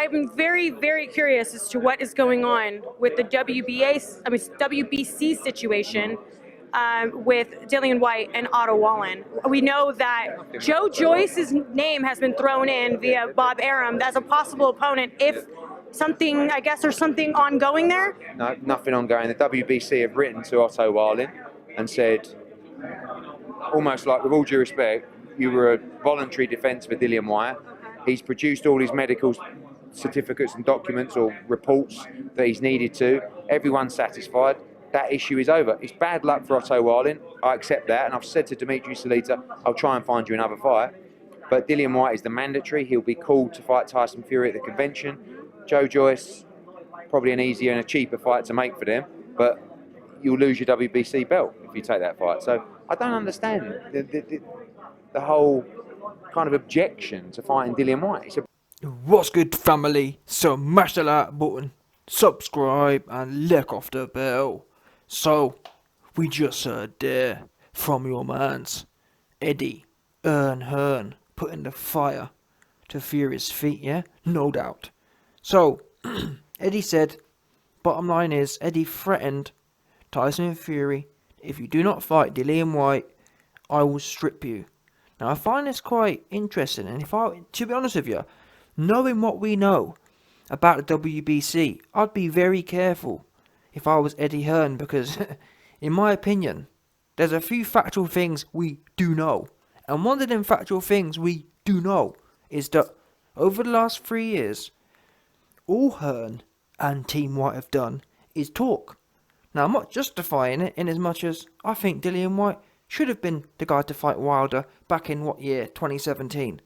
I'm very, very curious as to what is going on with the WBC situation with Dillian Whyte and Otto Wallen. We know that Joe Joyce's name has been thrown in via Bob Arum as a possible opponent if something, I guess there's something ongoing there? No, nothing ongoing. The WBC have written to Otto Wallen and said, almost like, with all due respect, you were a voluntary defence for Dillian Whyte. He's produced all his medical certificates and documents or reports that he's needed to. Everyone's satisfied. That issue is over. It's bad luck for Otto Wallen. I accept that, and I've said to Dimitri Salita, I'll try and find you another fight. But Dillian Whyte is the mandatory. He'll be called to fight Tyson Fury at the convention. Joe Joyce, probably an easier and a cheaper fight to make for them, but you'll lose your WBC belt if you take that fight. So I don't understand the whole kind of objection to fighting Dillian Whyte. What's good, family? So mash the like button, subscribe, and lick off the bell. So, we just heard there from your mans, Eddie Hearn putting the fire to Fury's feet, yeah? No doubt. So, Eddie said, bottom line is, Eddie threatened Tyson Fury, if you do not fight Dillian Whyte, I will strip you. Now, I find this quite interesting, and to be honest with you, knowing what we know about the WBC, I'd be very careful if I was Eddie Hearn, because, in my opinion, there's a few factual things we do know. And one of them factual things we do know is that over the last 3 years, all Hearn and Team Whyte have done is talk. Now, I'm not justifying it in as much as I think Dillian Whyte should have been the guy to fight Wilder back in, 2017.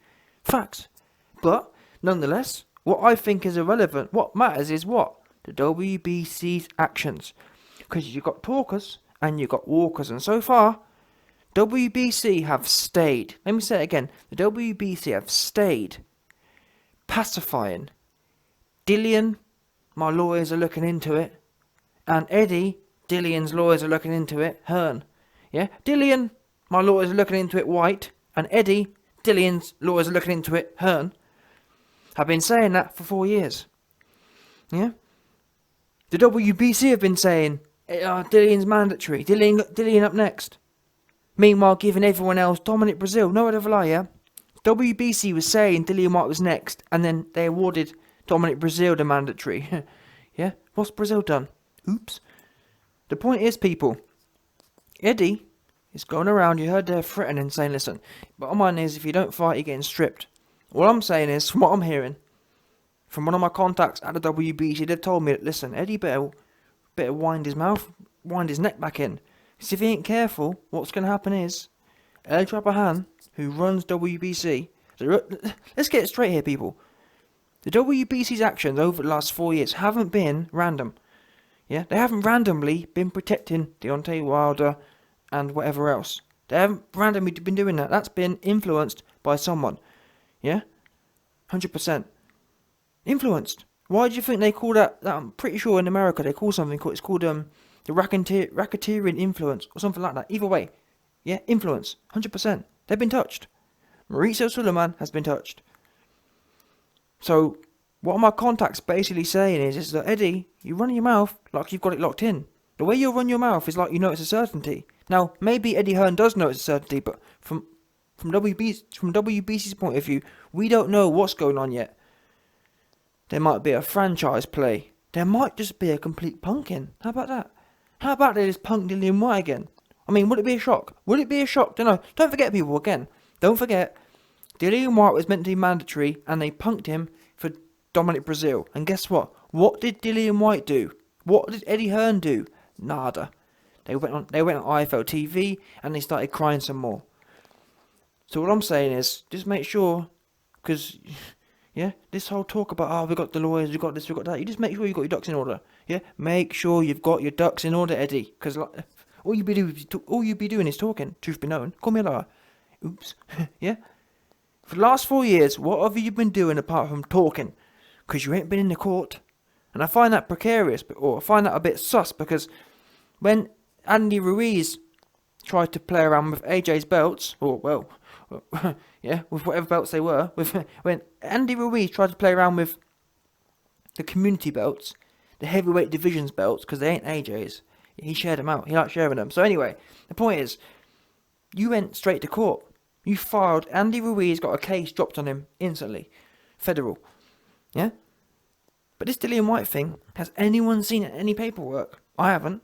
Facts. But, nonetheless, what I think is irrelevant, what matters is what? The WBC's actions. Because you've got talkers and you've got walkers. And so far, WBC have stayed. Let me say it again. The WBC have stayed pacifying. Dillian, my lawyers are looking into it. And Eddie, Dillian's lawyers are looking into it. Hearn. Yeah? Dillian, my lawyers are looking into it. Whyte. And Eddie, Dillian's lawyers are looking into it. Hearn. I've been saying that for 4 years. Yeah? The WBC have been saying, Dillian's mandatory. Dillian up next. Meanwhile, giving everyone else Dominic Brazil. No word of a lie, yeah? WBC was saying Dillian Whyte was next, and then they awarded Dominic Brazil the mandatory. Yeah? What's Brazil done? Oops. The point is, people, Eddie is going around, you heard they're threatening, saying, listen, bottom line is, if you don't fight, you're getting stripped. All I'm saying is, from what I'm hearing, from one of my contacts at the WBC, they've told me that, listen, Eddie better wind his neck back in. Because if he ain't careful, what's going to happen is, El Trapahan, who runs WBC, let's get it straight here, people. The WBC's actions over the last 4 years haven't been random. Yeah, they haven't randomly been protecting Deontay Wilder and whatever else. They haven't randomly been doing that. That's been influenced by someone. Yeah? 100%. Influenced. Why do you think they call that? I'm pretty sure in America they call something called, it's called the racketeering influence or something like that. Either way. Yeah, influence. 100%. They've been touched. Mauricio Suleiman has been touched. So, what my contact's basically saying is that, Eddie, you run your mouth like you've got it locked in. The way you run your mouth is like you know it's a certainty. Now, maybe Eddie Hearn does know it's a certainty, but from WBC's point of view, we don't know what's going on yet. There might be a franchise play. There might just be a complete punking. How about that? How about they just punk Dillian Whyte again? I mean, would it be a shock? Would it be a shock? Don't forget, people, again. Don't forget, Dillian Whyte was meant to be mandatory, and they punked him for Dominic Brazil. And guess what? What did Dillian Whyte do? What did Eddie Hearn do? Nada. They went on IFL TV, and they started crying some more. So what I'm saying is, just make sure, because, yeah, this whole talk about, we got the lawyers, we got this, we got that, you just make sure you've got your ducks in order. Yeah, make sure you've got your ducks in order, Eddie, because all you be doing is talking. Truth be known, call me a liar. Oops. Yeah. For the last 4 years, what have you been doing apart from talking? Because you ain't been in the court. And I find that precarious, or I find that a bit sus, because when Andy Ruiz tried to play around with AJ's belts, or, yeah, with whatever belts they were, when Andy Ruiz tried to play around with the community belts, the heavyweight divisions belts, because they ain't AJ's. He shared them out. He liked sharing them. So anyway, the point is, you went straight to court. You filed. Andy Ruiz got a case dropped on him instantly. Federal. Yeah? But this Dillian Whyte thing, has anyone seen any paperwork? I haven't.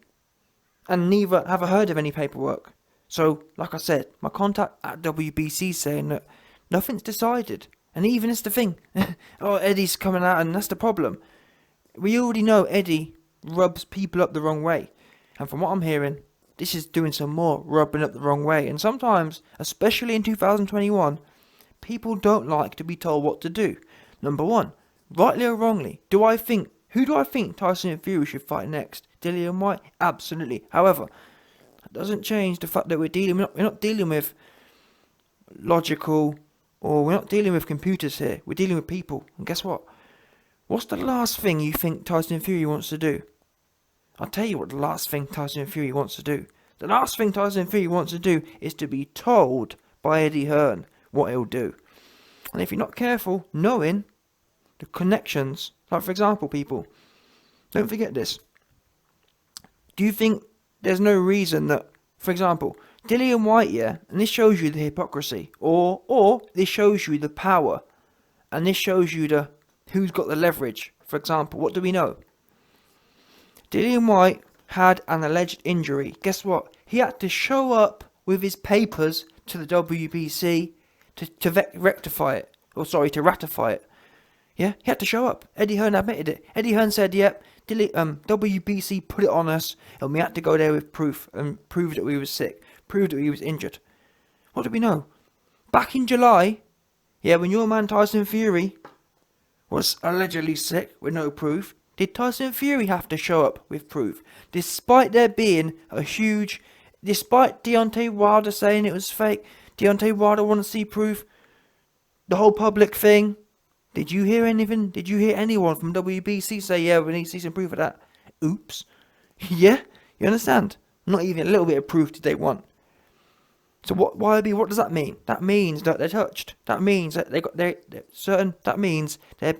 And neither have I heard of any paperwork. So, like I said, my contact at WBC saying that nothing's decided. And even it's the thing. Oh, Eddie's coming out and that's the problem. We already know Eddie rubs people up the wrong way. And from what I'm hearing, this is doing some more rubbing up the wrong way. And sometimes, especially in 2021, people don't like to be told what to do. Number one, rightly or wrongly, who do I think Tyson Fury should fight next? Dillian Whyte? Absolutely. However, that doesn't change the fact that we're not dealing with logical, or we're not dealing with computers here. We're dealing with people. And guess what? What's the last thing you think Tyson Fury wants to do? I'll tell you what the last thing Tyson Fury wants to do. The last thing Tyson Fury wants to do is to be told by Eddie Hearn what he'll do. And if you're not careful, knowing the connections, like for example, people, don't forget this. Do you think there's no reason that, for example, Dillian Whyte, yeah, and this shows you the hypocrisy, or this shows you the power, and this shows you the who's got the leverage. For example, what do we know? Dillian Whyte had an alleged injury. Guess what? He had to show up with his papers to the WBC to ratify it. Yeah, he had to show up. Eddie Hearn admitted it. Eddie Hearn said, yep, WBC put it on us, and we had to go there with proof, and prove that we was sick, prove that we was injured. What do we know? Back in July, yeah, when your man Tyson Fury was allegedly sick with no proof, did Tyson Fury have to show up with proof? Despite there being despite Deontay Wilder saying it was fake, Deontay Wilder wanted to see proof, the whole public thing. Did you hear anything? Did you hear anyone from WBC say, yeah, we need to see some proof of that? Oops. Yeah? You understand? Not even a little bit of proof did they want. So what does that mean? That means that they're touched. That means that that means they're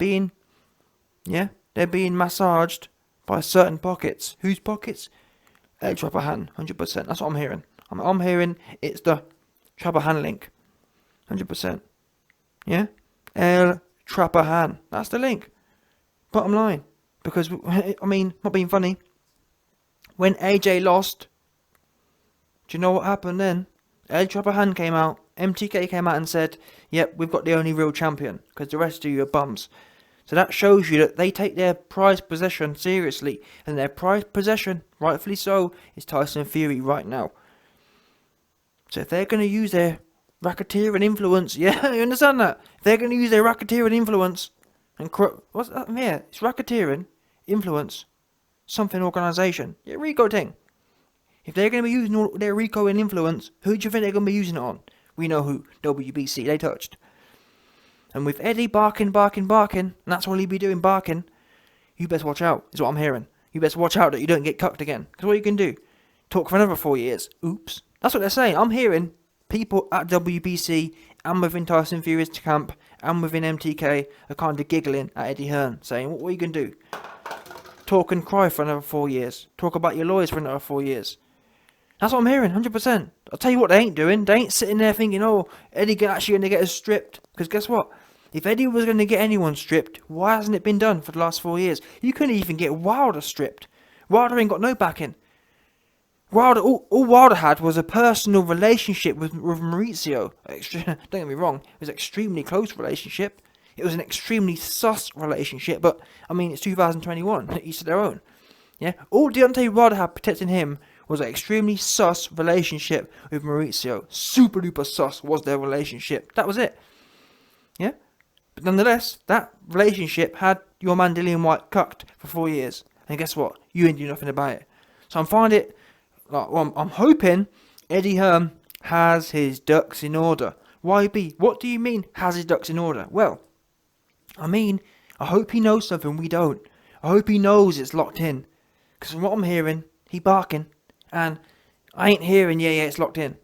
being massaged by certain pockets. Whose pockets? El Trapahan, 100%. That's what I'm hearing. I'm hearing it's the Trapahan link. 100%. Yeah? El Trapahan. That's the link. Bottom line. Because, I mean, not being funny, when AJ lost, do you know what happened then? El Trapahan came out, MTK came out and said, yep, we've got the only real champion, because the rest of you are bums. So that shows you that they take their prized possession seriously, and their prized possession, rightfully so, is Tyson Fury right now. So if they're going to use their racketeering influence, yeah, you understand that? If they're going to use their racketeering influence, and what's that? Yeah, it's racketeering, influence, something organisation. Yeah, Rico thing. If they're going to be using all their Rico and influence, who do you think they're going to be using it on? We know who. WBC, they touched. And with Eddie barking, and that's all he'd be doing, barking, you best watch out, is what I'm hearing. You best watch out that you don't get cucked again. Because what you can do, talk for another 4 years. Oops. That's what they're saying. I'm hearing people at WBC and within Tyson Fury's camp and within MTK are kind of giggling at Eddie Hearn, saying, what are you going to do? Talk and cry for another 4 years. Talk about your lawyers for another 4 years. That's what I'm hearing, 100%. I'll tell you what they ain't doing. They ain't sitting there thinking, oh, Eddie actually going to get us stripped. Because guess what? If Eddie was going to get anyone stripped, why hasn't it been done for the last 4 years? You couldn't even get Wilder stripped. Wilder ain't got no backing. Wilder, all Wilder had was a personal relationship with Maurizio. Don't get me wrong, it was an extremely close relationship. It was an extremely sus relationship, but, I mean, it's 2021. Each to their own. Yeah? All Deontay Wilder had protecting him was an extremely sus relationship with Maurizio. Super duper sus was their relationship. That was it. Yeah? But nonetheless, that relationship had your man Dillian Whyte cucked for 4 years. And guess what? You ain't do nothing about it. So I'm finding it, I'm hoping Eddie Hearn has his ducks in order. YB, what do you mean has his ducks in order? Well, I mean, I hope he knows something we don't. I hope he knows it's locked in. Because from what I'm hearing, he barking. And I ain't hearing, yeah, it's locked in.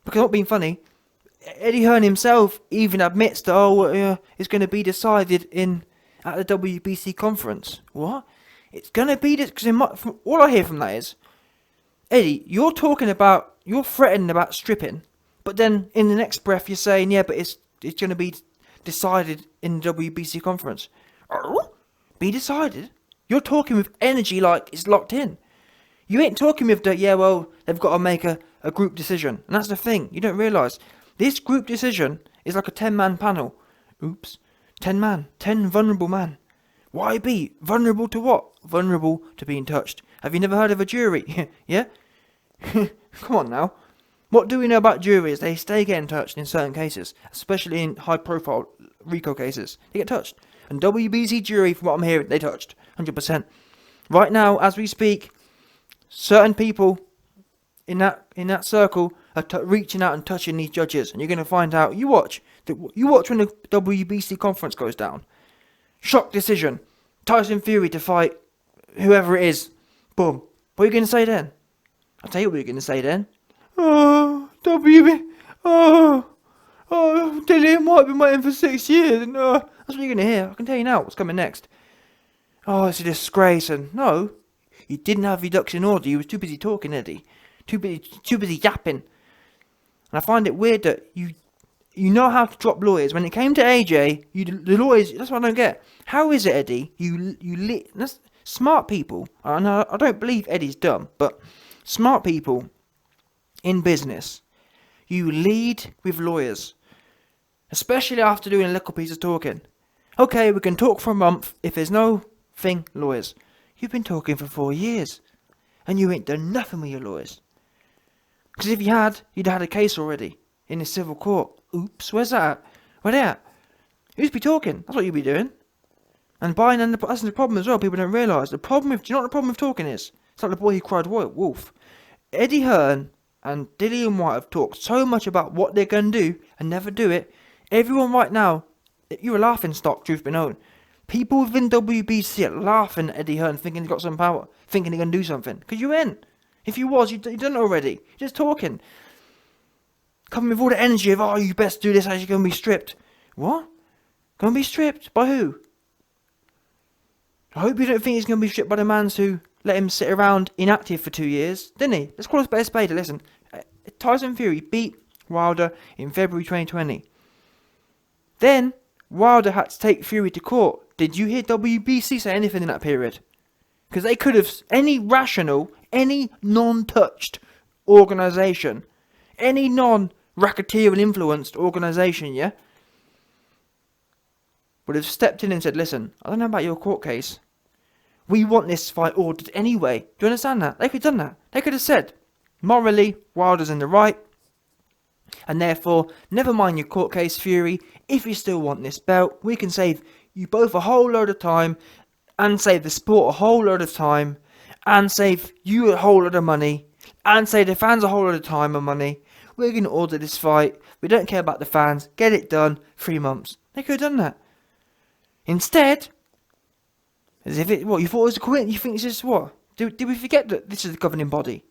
Because not being funny, Eddie Hearn himself even admits that, it's going to be decided in at the WBC conference. What? It's gonna be this, because all I hear from that is, Eddie, you're threatening about stripping, but then in the next breath you're saying, yeah, but it's gonna be decided in the WBC conference. Oh? Be decided? You're talking with energy like it's locked in. You ain't talking with they've got to make a group decision. And that's the thing, you don't realise. This group decision is like a 10-man panel. Oops. 10 man. 10 vulnerable man. Why be? Vulnerable to what? Vulnerable to being touched. Have you never heard of a jury? Yeah? Come on now. What do we know about juries? They stay getting touched in certain cases, especially in high-profile RICO cases. They get touched. And WBC jury, from what I'm hearing, they touched. 100%. Right now, as we speak, certain people in that circle are reaching out and touching these judges. And you're going to find out. You watch when the WBC conference goes down. Shock decision. Tyson Fury to fight whoever it is. Boom. What are you going to say then? I'll tell you what you're going to say then. Oh, Dillian Whyte been waiting for 6 years. And, that's what you're going to hear. I can tell you now what's coming next. Oh, it's a disgrace. And no, you didn't have your ducks in order. You was too busy talking, Eddie. Too busy yapping. And I find it weird that you know how to drop lawyers. When it came to AJ, the lawyers, that's what I don't get. How is it, Eddie? That's smart people. I don't believe Eddie's dumb, but smart people in business, you lead with lawyers. Especially after doing a little piece of talking. Okay, we can talk for a month. If there's no thing, lawyers. You've been talking for 4 years. And you ain't done nothing with your lawyers. Because if you had, you'd have had a case already. In a civil court. Oops, where's that at? Where they at? Who's be talking? That's what you'd be doing. And that's the problem as well, people don't realise. Do you know what the problem with talking is? It's like the boy who cried wolf. Eddie Hearn and Dillian Whyte have talked so much about what they're going to do and never do it. Everyone right now, you're a laughing stock, truth be known. People within WBC are laughing at Eddie Hearn, thinking he's got some power, thinking he's going to do something. Because you ain't. If you was, you'd done it already. You're just talking. Coming with all the energy of, you best do this as you're going to be stripped. What? Going to be stripped? By who? I hope you don't think he's going to be stripped by the mans who let him sit around inactive for 2 years. Didn't he? Let's call a spade. Listen, Tyson Fury beat Wilder in February 2020. Then, Wilder had to take Fury to court. Did you hear WBC say anything in that period? Because they could have, any rational, any non-touched organisation, any non-racketeering influenced organisation, yeah, would have stepped in and said, listen, I don't know about your court case. We want this fight ordered anyway. Do you understand that? They could have done that. They could have said, morally, Wilder's in the right. And therefore, never mind your court case, Fury. If you still want this belt, we can save you both a whole load of time. And save the sport a whole load of time. And save you a whole lot of money. And save the fans a whole lot of time and money. We're going to order this fight. We don't care about the fans. Get it done. 3 months. They could have done that. Instead, as if you thought it was a coincidence? You think it's just what? Did we forget that this is the governing body?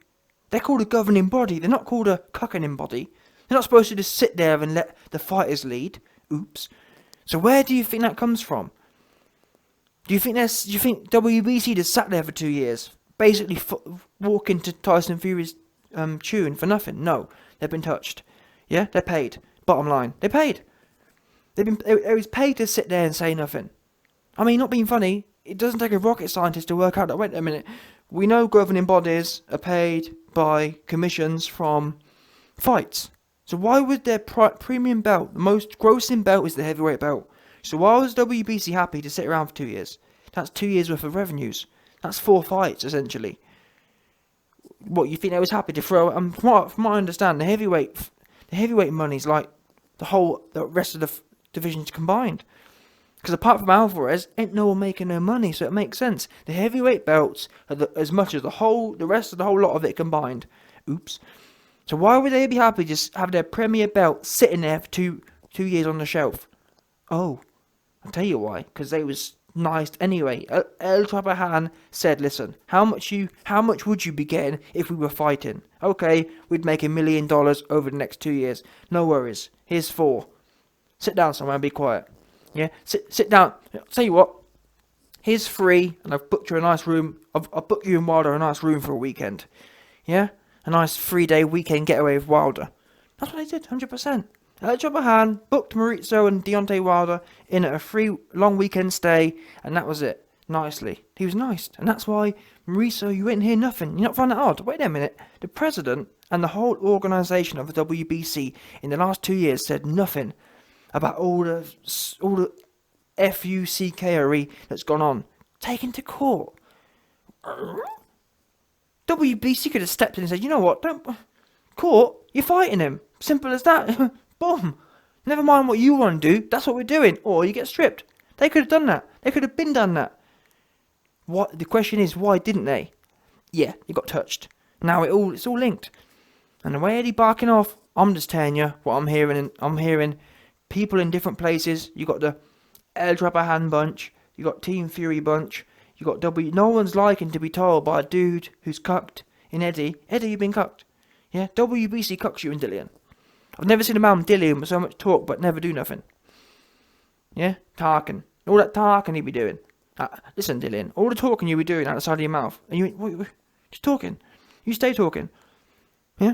They're called a governing body. They're not called a cuckening body. They're not supposed to just sit there and let the fighters lead. Oops. So where do you think that comes from? Do you think WBC just sat there for 2 years, basically walking to Tyson Fury's tune for nothing? No, they've been touched. Yeah, they're paid. Bottom line, they're paid. They was paid to sit there and say nothing. I mean, not being funny, it doesn't take a rocket scientist to work out that. Wait a minute, we know governing bodies are paid by commissions from fights. So why would their premium belt, the most grossing belt, is the heavyweight belt? So why was WBC happy to sit around for 2 years? That's 2 years worth of revenues. That's 4 fights, essentially. What, you think they was happy to throw? From what I understand, the heavyweight money's like the rest of the divisions combined. Because apart from Alvarez, ain't no one making no money, so it makes sense. The heavyweight belts are as much as the rest of the whole lot of it combined. Oops. So why would they be happy to just have their premier belt sitting there for two years on the shelf? Oh, I'll tell you why. Because they was nice anyway. El Trabajan said, listen, how much would you be getting if we were fighting? Okay, we'd make $1 million over the next 2 years. No worries. Here's 4. Sit down somewhere and be quiet. Yeah, sit down. I'll tell you what, Here's free, and I've booked you a nice room. I've booked you and Wilder a nice room for a weekend. Yeah? A nice 3-day weekend getaway with Wilder. That's what I did, 100%. I drop a hand, booked Maurizio and Deontay Wilder in at a free long weekend stay, and that was it. Nicely. He was nice. And that's why, Maurizio, you didn't hear nothing. You not find that odd? Wait a minute. The president and the whole organisation of the WBC in the last 2 years said nothing about all the fuckery that's gone on. Taken to court. WBC could have stepped in and said, you know what, court, you're fighting him. Simple as that. Boom. Never mind what you want to do, that's what we're doing. Or you get stripped. They could have done that. They could have been done that. What the question is, why didn't they? Yeah, you got touched. Now it's all linked. And the way Eddie barking off, I'm just telling you what I'm hearing. And I'm hearing people in different places. You got the El Trabajan bunch. You got Team Fury bunch. You got No one's liking to be told by a dude who's cucked in Eddie. Eddie, you've been cucked. Yeah, WBC cucks you in Dillian. I've never seen a man Dillian with so much talk but never do nothing. Yeah, talking. All that talking you be doing. Listen, Dillian, all the talking you be doing out the side of your mouth. And you just talking. You stay talking. Yeah?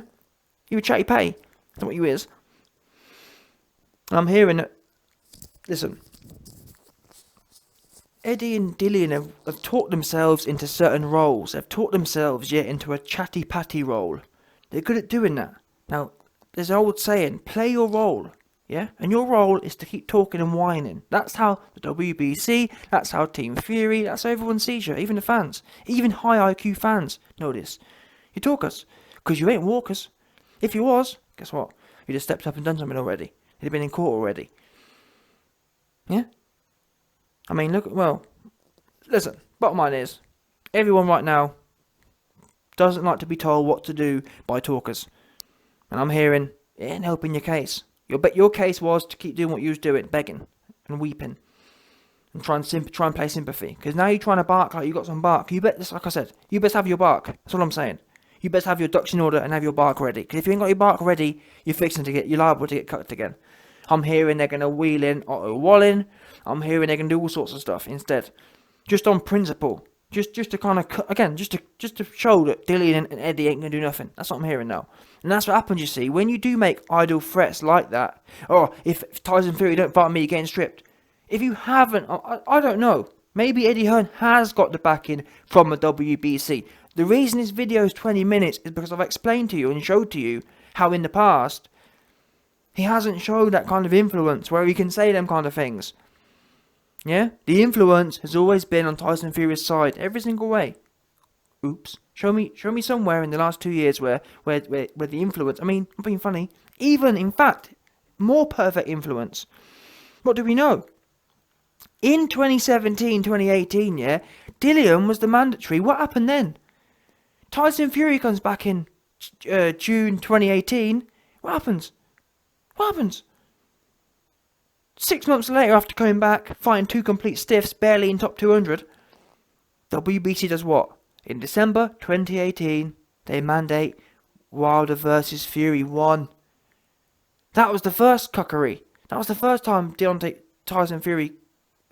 You a chatty pay. That's what you is. I'm hearing that. Listen. Eddie and Dillian have taught themselves into certain roles. They've taught themselves, into a chatty patty role. They're good at doing that. Now, there's an old saying, play your role. Yeah? And your role is to keep talking and whining. That's how the WBC, that's how Team Fury, that's how everyone sees you, even the fans. Even high IQ fans know this. You talkers. Because you ain't walkers. If you was, guess what? You'd have stepped up and done something already. You'd have been in court already. Yeah? I mean, listen, bottom line is, everyone right now doesn't like to be told what to do by talkers. And I'm hearing, it ain't helping your case. Your case was to keep doing what you was doing, begging and weeping. And try and play sympathy. Because now you're trying to bark like you got some bark. Like I said, you best have your bark. That's all I'm saying. You best have your ducks in order and have your bark ready. Because if you ain't got your bark ready, you're liable to get cut again. I'm hearing they're going to wheel in Otto Wallin. I'm hearing they're going to do all sorts of stuff instead. Just on principle. Just to kind of, again, just to show that Dillian and Eddie ain't going to do nothing. That's what I'm hearing now. And that's what happens, you see. When you do make idle threats like that. Oh, if Tyson Fury don't fight me, you're getting stripped. If you haven't, I don't know. Maybe Eddie Hearn has got the backing from the WBC. The reason this video is 20 minutes is because I've explained to you and showed to you how in the past he hasn't showed that kind of influence where he can say them kind of things. Yeah? The influence has always been on Tyson Fury's side, every single way. Oops. Show me somewhere in the last 2 years where the influence, I mean, I'm being funny, even, in fact, more perfect influence. What do we know? In 2017, 2018, Dillian was the mandatory. What happened then? Tyson Fury comes back in June 2018. What happens? 6 months later, after coming back, fighting 2 complete stiffs, barely in top 200, WBC does what? In December 2018, they mandate Wilder versus Fury 1. That was the first cuckery. That was the first time Tyson Fury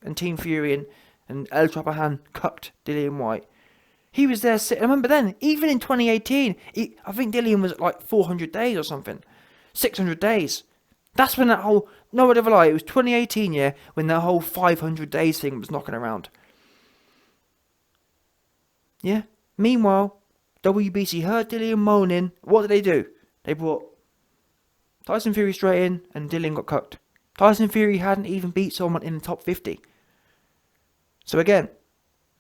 and Team Fury and El Trabajan cucked Dillian Whyte. He was there sitting. I remember then, even in 2018, I think Dillian was at like 400 days or something. 600 days. That's when that whole, no word of a lie, it was 2018, when that whole 500 days thing was knocking around. Yeah? Meanwhile, WBC heard Dillian moaning. What did they do? They brought Tyson Fury straight in, and Dillian got cucked. Tyson Fury hadn't even beat someone in the top 50. So again,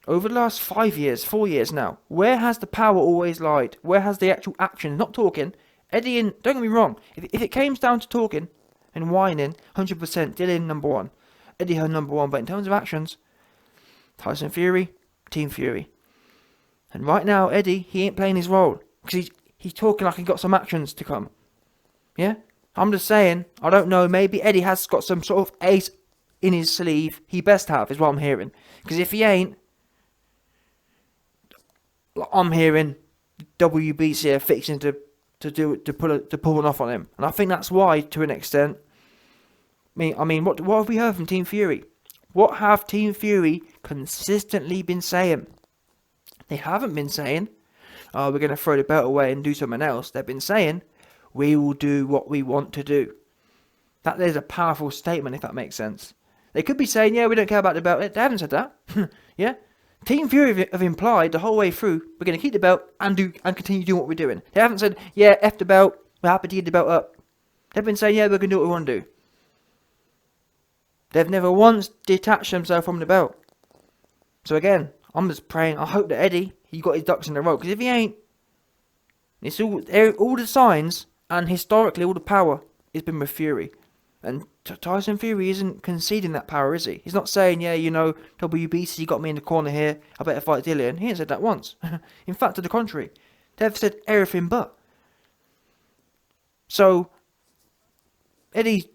over the last 4 years now, where has the power always lied? Where has the actual action? Not talking. Eddie, and don't get me wrong, if it came down to talking and whining, 100% Dillian number 1. Eddie Hearn number 1. But in terms of actions, Tyson Fury, Team Fury. And right now, Eddie, he ain't playing his role. Because he's talking like he got some actions to come. Yeah? I'm just saying, I don't know, maybe Eddie has got some sort of ace in his sleeve. He best have, is what I'm hearing. Because if he ain't, I'm hearing WBC are fixing to pull one off on him. And I think that's why, to an extent. I mean, what have we heard from Team Fury? What have Team Fury consistently been saying. They haven't been saying, oh, we're going to throw the belt away and do something else. They've been saying, we will do what we want to do. That is a powerful statement, if that makes sense. They could be saying, yeah, we don't care about the belt. They haven't said that. Yeah? Team Fury have implied the whole way through, we're going to keep the belt and continue doing what we're doing. They haven't said, yeah, F the belt, we're happy to give the belt up. They've been saying, yeah, we're going to do what we want to do. They've never once detached themselves from the belt. So again, I'm just praying, I hope that Eddie, he got his ducks in a row. Because if he ain't, it's all the signs and historically all the power has been with Fury. And Tyson Fury isn't conceding that power, is he? He's not saying, yeah, you know, WBC got me in the corner here, I better fight Dillian. He ain't said that once. In fact, to the contrary. They've said everything but. So, Eddie,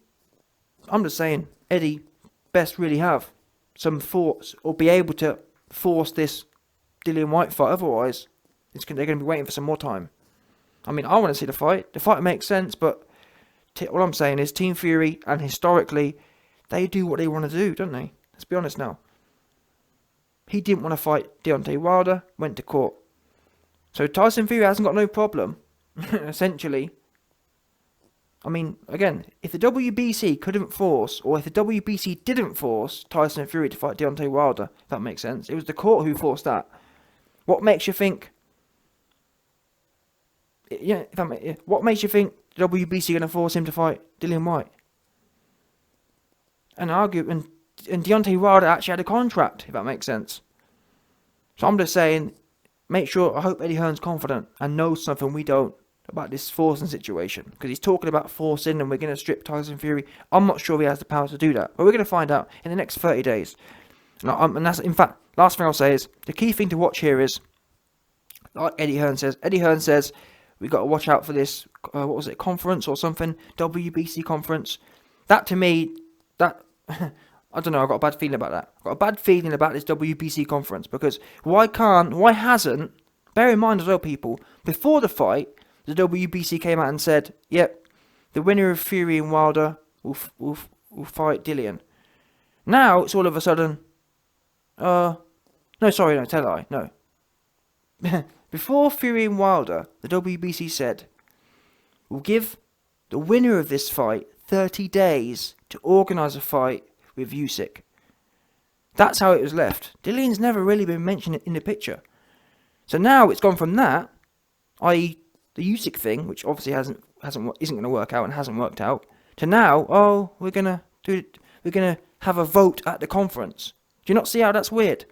I'm just saying, Eddie best really have some thoughts or be able to force this Dillian Whyte fight. Otherwise, they're going to be waiting for some more time. I mean, I want to see the fight. The fight makes sense, but what I'm saying is Team Fury, and historically, they do what they want to do, don't they? Let's be honest now. He didn't want to fight Deontay Wilder, went to court. So Tyson Fury hasn't got no problem, essentially. I mean, again, if the WBC couldn't force, or if the WBC didn't force Tyson Fury to fight Deontay Wilder, if that makes sense, it was the court who forced that. What makes you think... Yeah, what makes you think the WBC going to force him to fight Dillian Whyte? And Deontay Wilder actually had a contract, if that makes sense. So I'm just saying, make sure, I hope Eddie Hearn's confident and knows something we don't about this forcing situation. Because he's talking about forcing and we're going to strip Tyson Fury. I'm not sure he has the power to do that. But we're going to find out in the next 30 days. And that's, in fact, last thing I'll say is, the key thing to watch here is, like Eddie Hearn says, we got to watch out for this, conference or something, WBC conference. That to me, I don't know, I've got a bad feeling about that. I've got a bad feeling about this WBC conference, because why hasn't, bear in mind as well people, before the fight, the WBC came out and said, yep, the winner of Fury and Wilder will fight Dillian. Now, it's all of a sudden, tell a lie, no. Before Fury and Wilder, the WBC said, we'll give the winner of this fight 30 days to organise a fight with Usyk. That's how it was left. Dillian's never really been mentioned in the picture. So now it's gone from that, i.e. the Usyk thing, which obviously isn't going to work out and hasn't worked out, to now, we're going to have a vote at the conference. Do you not see how that's weird?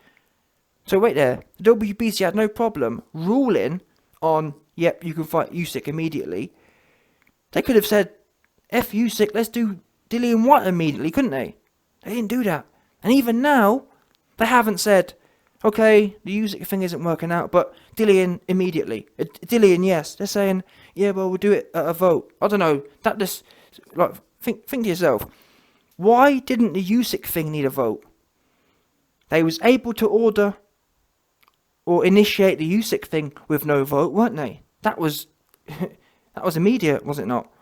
So wait there, the WBC had no problem ruling on, yep, you can fight Usyk immediately. They could have said, F Usyk, let's do Dillian Whyte immediately, couldn't they? They didn't do that. And even now, they haven't said, okay, the Usyk thing isn't working out, but Dillian immediately. Dillian, yes. They're saying, yeah, well, we'll do it at a vote. I don't know, that just, like, think to yourself, why didn't the Usyk thing need a vote? They was able to order or initiate the Usyk thing with no vote, weren't they? That was immediate, was it not?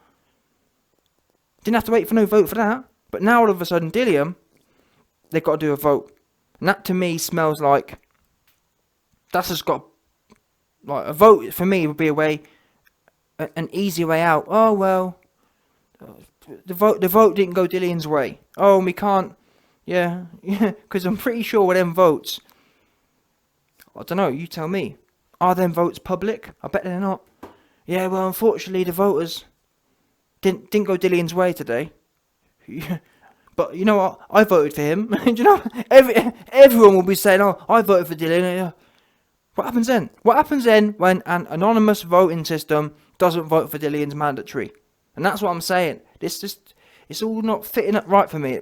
Didn't have to wait for no vote for that. But now all of a sudden, Dillian, they've got to do a vote. And that to me smells like, that's just got, like, a vote for me would be an easy way out. Oh, well, the vote didn't go Dillian's way. Oh, we can't, yeah, because I'm pretty sure with them votes, I don't know, you tell me. Are them votes public? I bet they're not. Yeah, well, unfortunately, the voters didn't go Dillian's way today. But you know what? I voted for him. Do you know? Everyone will be saying, oh, I voted for Dillian. What happens then? What happens then when an anonymous voting system doesn't vote for Dillian's mandatory? And that's what I'm saying. It's all not fitting up right for me.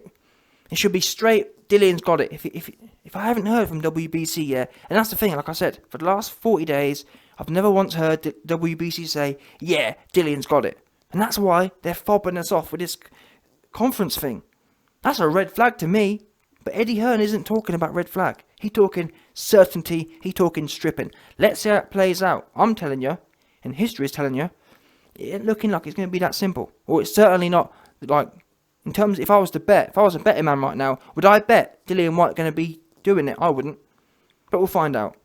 It should be straight, Dillian's got it. If I haven't heard from WBC yet, and that's the thing, like I said, for the last 40 days, I've never once heard WBC say, yeah, Dillian's got it. And that's why they're fobbing us off with this conference thing. That's a red flag to me. But Eddie Hearn isn't talking about red flag. He's talking certainty, he's talking stripping. Let's see how it plays out. I'm telling you, and history is telling you, it ain't looking like it's going to be that simple. Or it's certainly not, like, in terms, if I was a betting man right now, would I bet Dillian Whyte going to be doing it. I wouldn't. But we'll find out.